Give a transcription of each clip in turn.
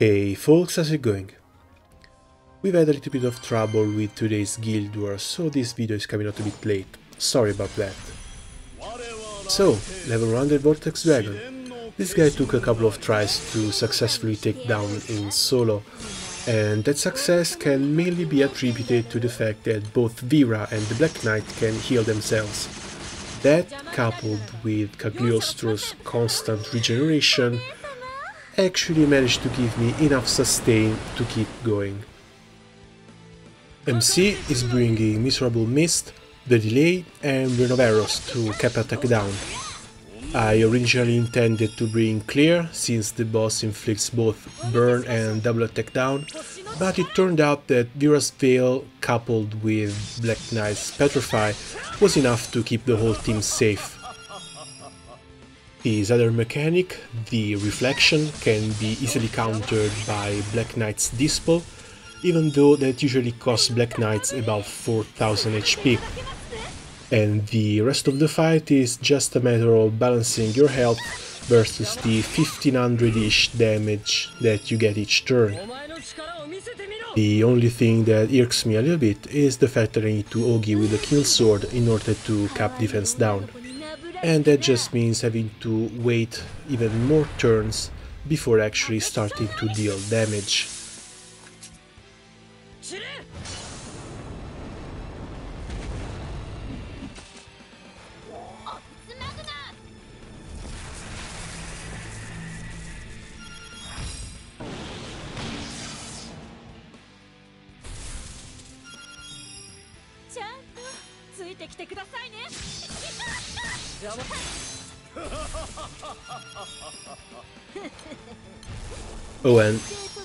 Hey folks, how's it going? We've had a little bit of trouble with today's Guild Wars, so this video is coming out a bit late. Sorry about that. So, level 100 Vortex Dragon. This guy took a couple of tries to successfully take down in solo, and that success can mainly be attributed to the fact that both Vera and the Black Knight can heal themselves. That, coupled with Cagliostro's constant regeneration, actually managed to give me enough sustain to keep going. MC is bringing Miserable Mist, the Delay and Rain of Arrows to cap attack down. I originally intended to bring Clear, since the boss inflicts both burn and double attack down, but it turned out that Vera's Veil coupled with Black Knight's Petrify was enough to keep the whole team safe. His other mechanic, the Reflection, can be easily countered by Black Knight's Dispel, even though that usually costs Black Knights about 4000 HP. And the rest of the fight is just a matter of balancing your health versus the 1500-ish damage that you get each turn. The only thing that irks me a little bit is the fact that I need to Ogi with a kill sword in order to cap defense down. And that just means having to wait even more turns before actually starting to deal damage. Oh, and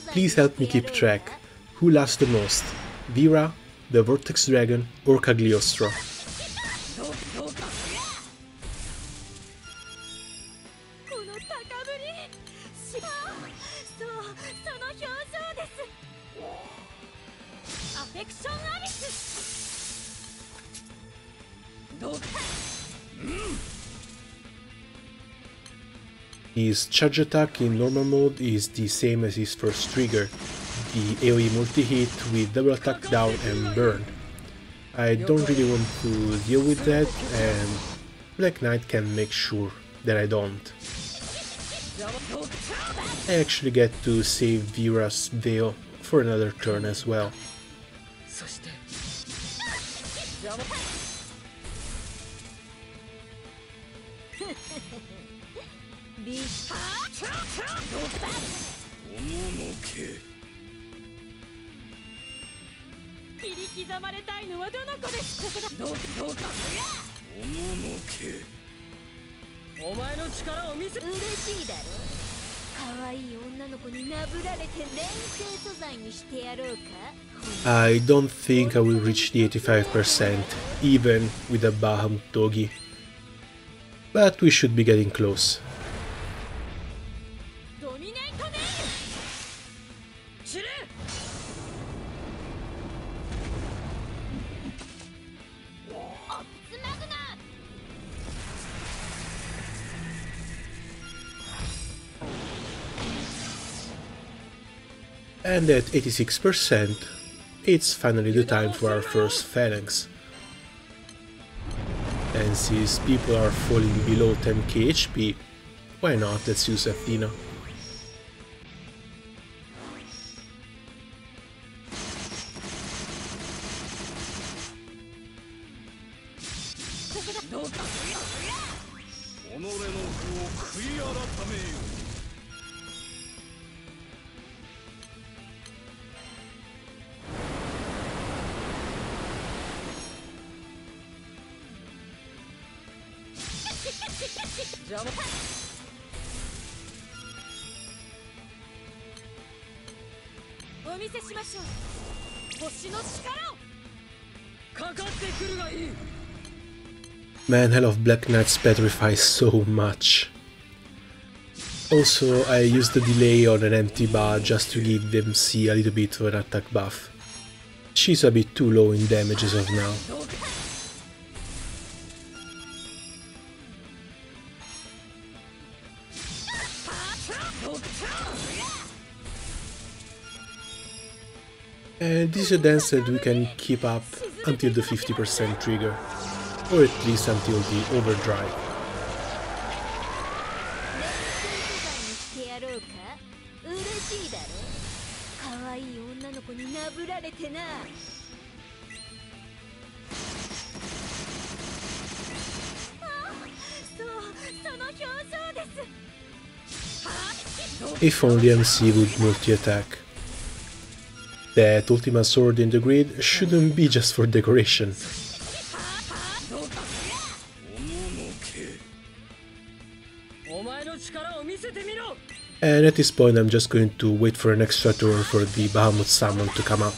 please help me keep track. Who laughs the most? Vera, the Vortex Dragon, or Cagliostro? His charge attack in normal mode is the same as his first trigger, the AoE multi-hit with double attack down and burn. I don't really want to deal with that, and Black Knight can make sure that I don't. I actually get to save Vera's Veil for another turn as well. I don't think I will reach the 85%, even with a Bahamut Dogi, but we should be getting close. And at 86%, it's finally the time for our first phalanx. And since people are falling below 10k HP, why not, let's use Athena. Man, I love Black Knight's Petrify so much. Also, I used the delay on an empty bar just to give MC a little bit of an attack buff. She's a bit too low in damage as of now. And this is a dance that we can keep up until the 50% trigger, or at least until the overdrive. If only MC would multi-attack. That Ultima Sword in the grid shouldn't be just for decoration. And at this point I'm just going to wait for an extra turn for the Bahamut summon to come up.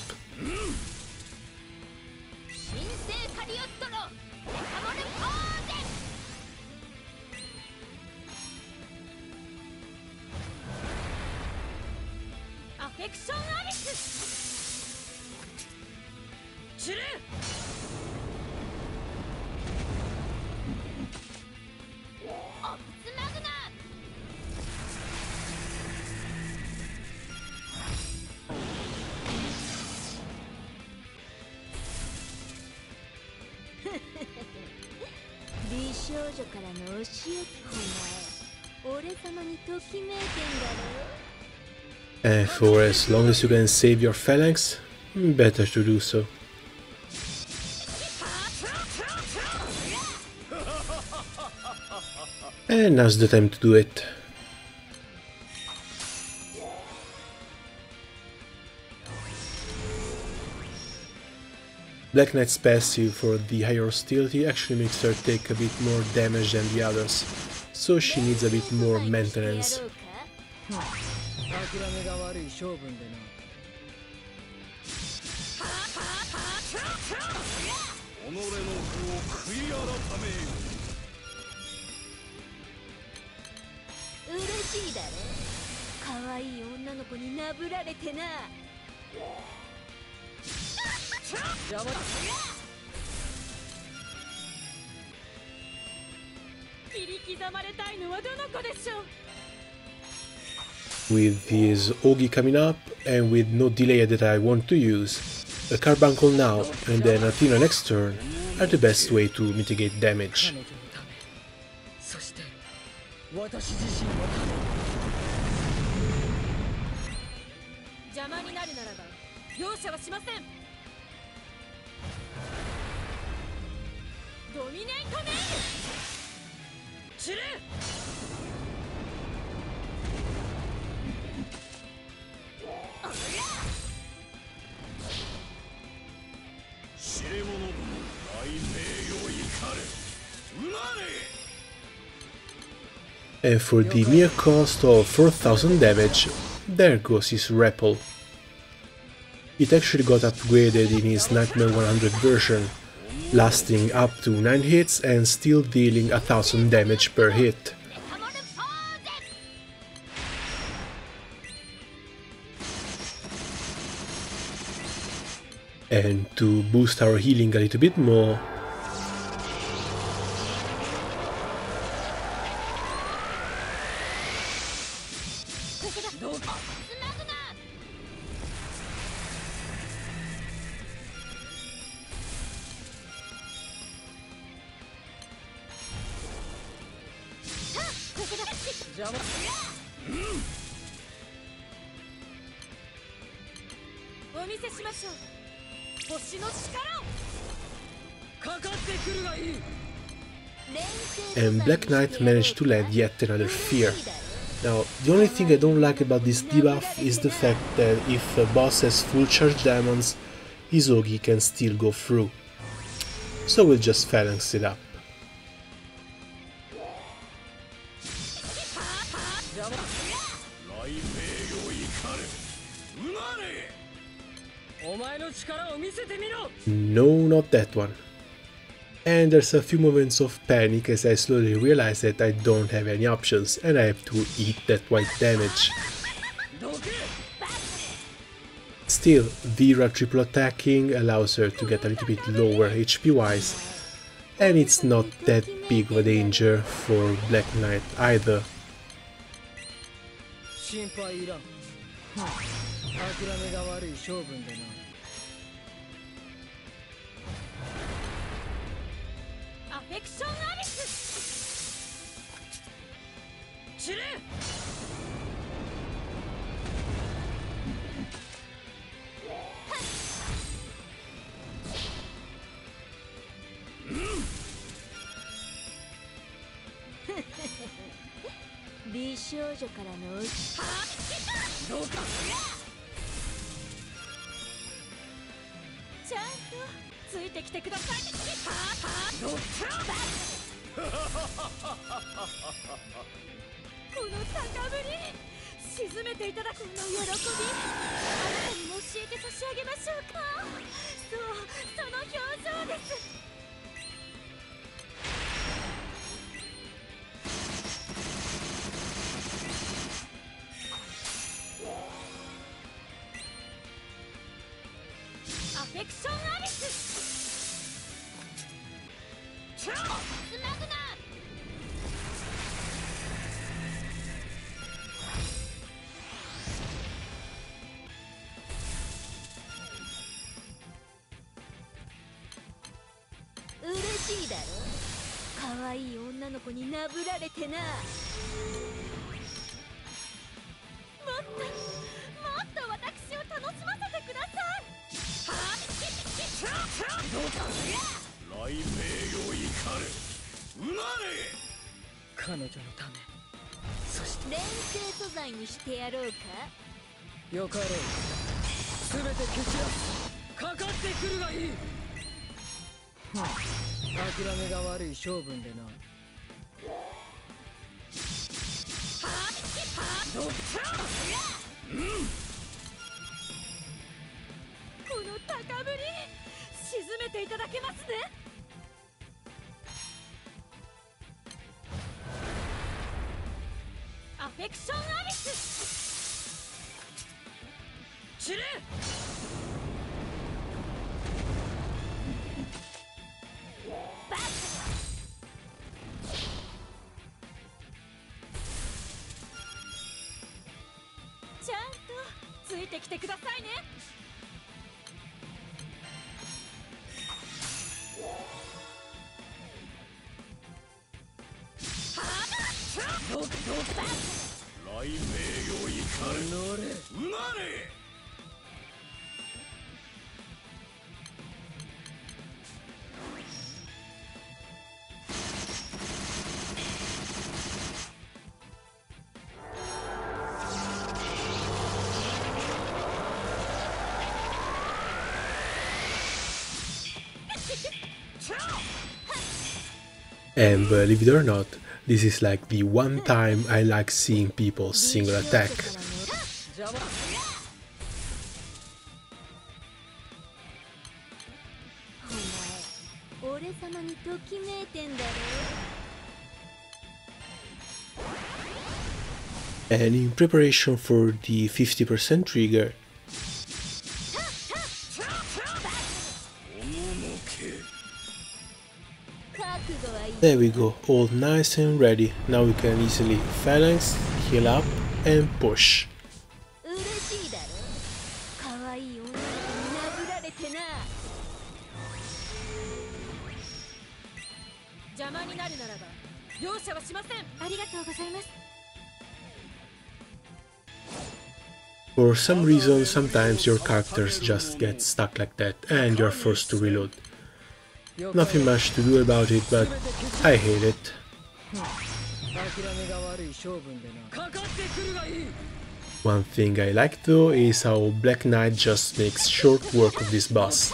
And for as long as you can save your phalanx, better to do so. And now's the time to do it. Black Knight's passive for the higher hostility actually makes her take a bit more damage than the others, so she needs a bit more maintenance. With his Ogi coming up, and with no delay that I want to use, a Carbuncle now and then Athena next turn are the best way to mitigate damage. And for the mere cost of 4000 damage, there goes his Repel. It actually got upgraded in his Nightmare 100 version, lasting up to 9 hits and still dealing 1000 damage per hit. And to boost our healing a little bit more, and Black Knight managed to land yet another Fear. Now, the only thing I don't like about this debuff is the fact that if a boss has full charge diamonds, his Ogi can still go through. So we'll just phalanx it up. No, not that one. And there's a few moments of panic as I slowly realize that I don't have any options and I have to eat that white damage. Still, Vera triple attacking allows her to get a little bit lower HP wise, and it's not that big of a danger for Black Knight either. フェクションアリス散れ。美少女からのどうかちゃんとついてきてください。どうかこの高ぶり沈めていただくの喜び、あなたにも教えて差し上げましょうか。そう、その表情です。アフェクションアリスつなぐな。嬉しいだろ。可愛い女の子になぶられてな。もっと私を楽しませてください。どうか雷鳴よ怒れ。うまれ。彼女のため、そして連携素材にしてやろうか。よかろう。すべて蹴散らす。かかってくるがいい。諦めが悪い性分でな。この高ぶり沈めていただけますね。アフェクションアリス散れ。ちゃんとついてきてくださいね。どうか雷鳴よ怒れ。うなれ。And believe it or not, this is like the one time I like seeing people single attack. And in preparation for the 50% trigger, there we go, all nice and ready. Now we can easily phalanx, heal up and push. For some reason, sometimes your characters just get stuck like that and you're forced to reload. Nothing much to do about it, but I hate it. One thing I like though is how Black Knight just makes short work of this boss,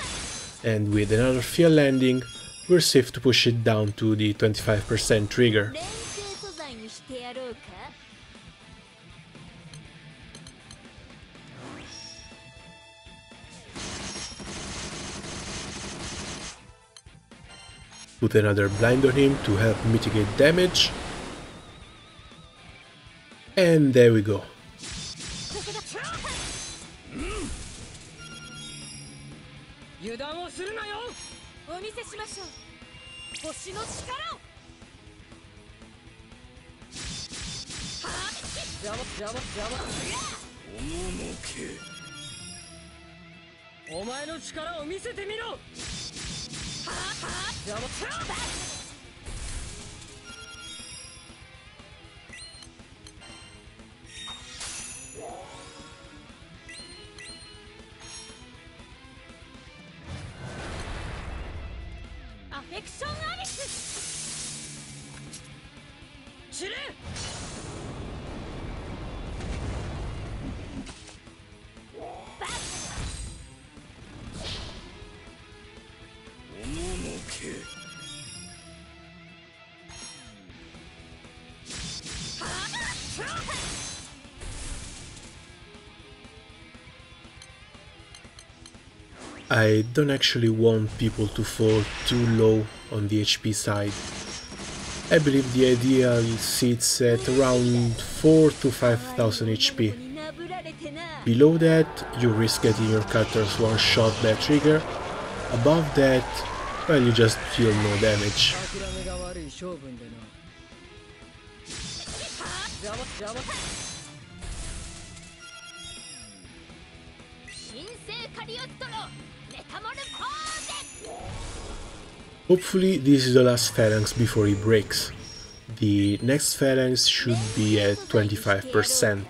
and with another field landing, we're safe to push it down to the 25% trigger. Put another blind on him to help mitigate damage. And there we go. I don't actually want people to fall too low on the HP side. I believe the ideal sits at around 4 to 5000 HP. Below that, you risk getting your characters one shot by a trigger. Above that, well, you just feel no damage. Hopefully this is the last phalanx before he breaks. The next phalanx should be at 25%.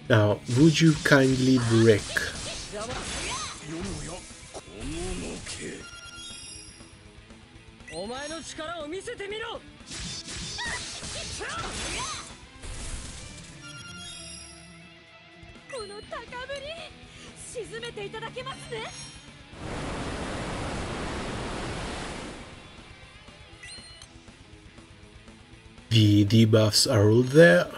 Now, would you kindly break? The debuffs are all there.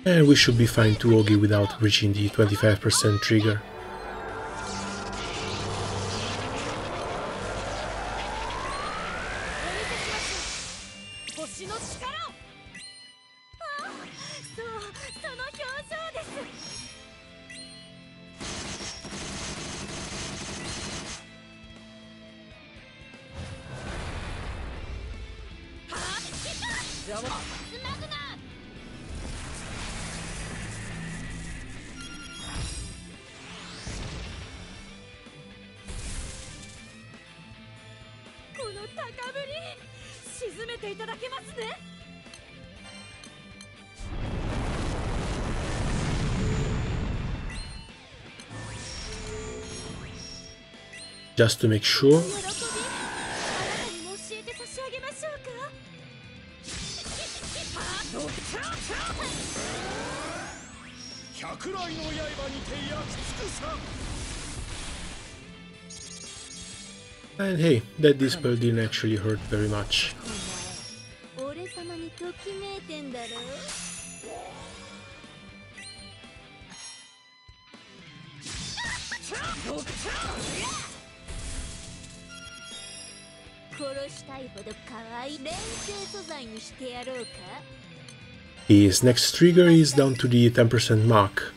And we should be fine to Ogi without reaching the 25% trigger. Just to make sure. And hey, that dispel didn't actually hurt very much. His next trigger is down to the 10% mark,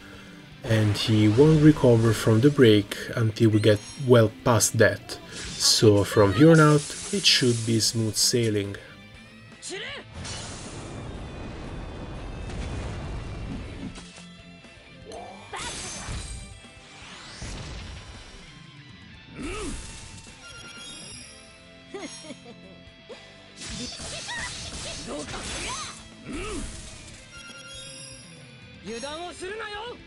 and he won't recover from the break until we get well past that, so from here on out it should be smooth sailing. 油断をするなよ。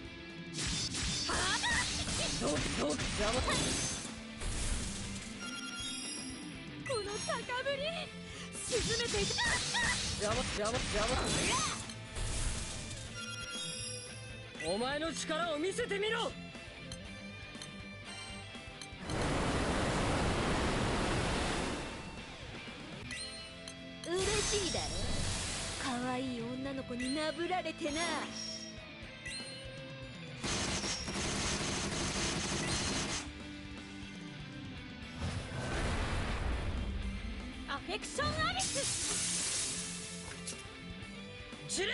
この高ぶり沈めていた。お前の力を見せてみろ。嬉しいだろ。可愛い女の子になぶられてな。アフェクションアリス。散れ。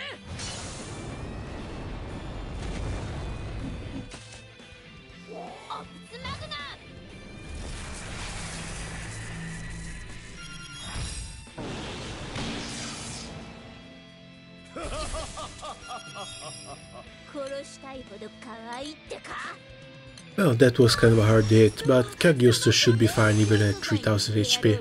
オプスマグナ。殺したいほど可愛いってか。Well, that was kind of a hard hit, but Cagliostro should be fine even at 3000 HP.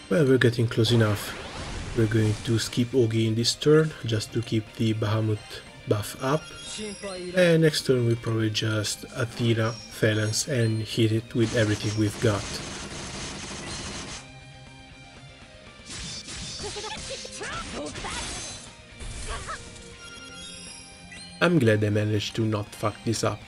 Well, we're getting close enough. We're going to skip Ogi in this turn, just to keep the Bahamut buff up. And next turn we probably just Athena, Phalanx and hit it with everything we've got. I'm glad I managed to not fuck this up.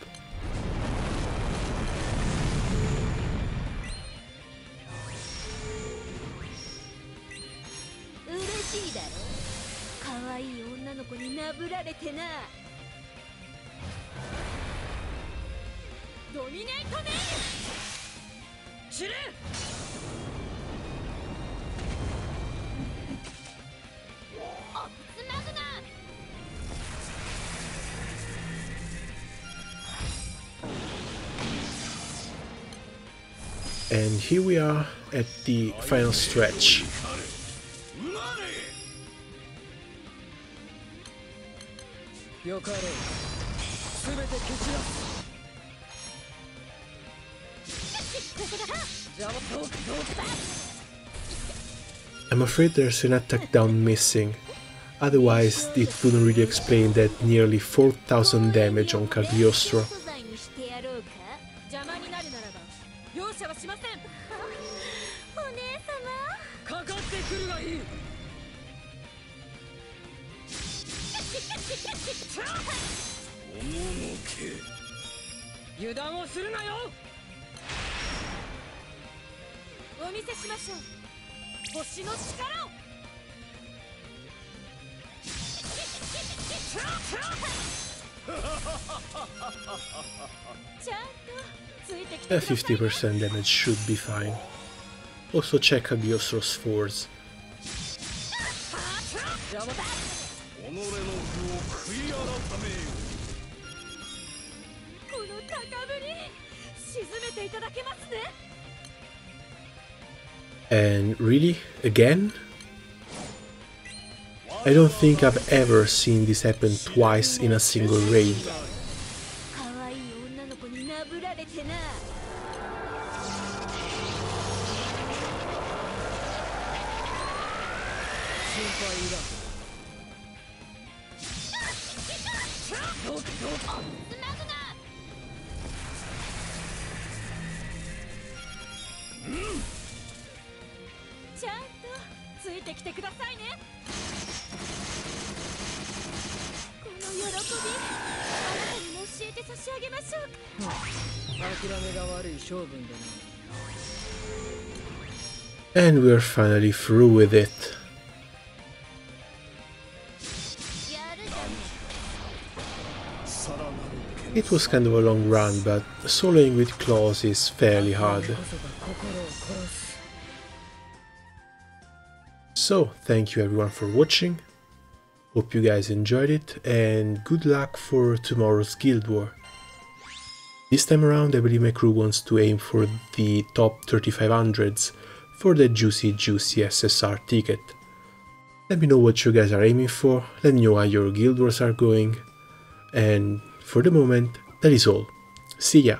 And here we are at the final stretch. I'm afraid there's an attack down missing, otherwise it wouldn't really explain that nearly 4000 damage on Cagliostro. A 50% damage should be fine. Also check Cagliostro's force. And really? Again? I don't think I've ever seen this happen twice in a single raid. And we're finally through with it. It was kind of a long run, but soloing with claws is fairly hard. So, thank you everyone for watching, hope you guys enjoyed it, and good luck for tomorrow's Guild War. This time around I believe my crew wants to aim for the top 3500s for the juicy SSR ticket. Let me know what you guys are aiming for, let me know how your Guild Wars are going, and for the moment that is all. See ya!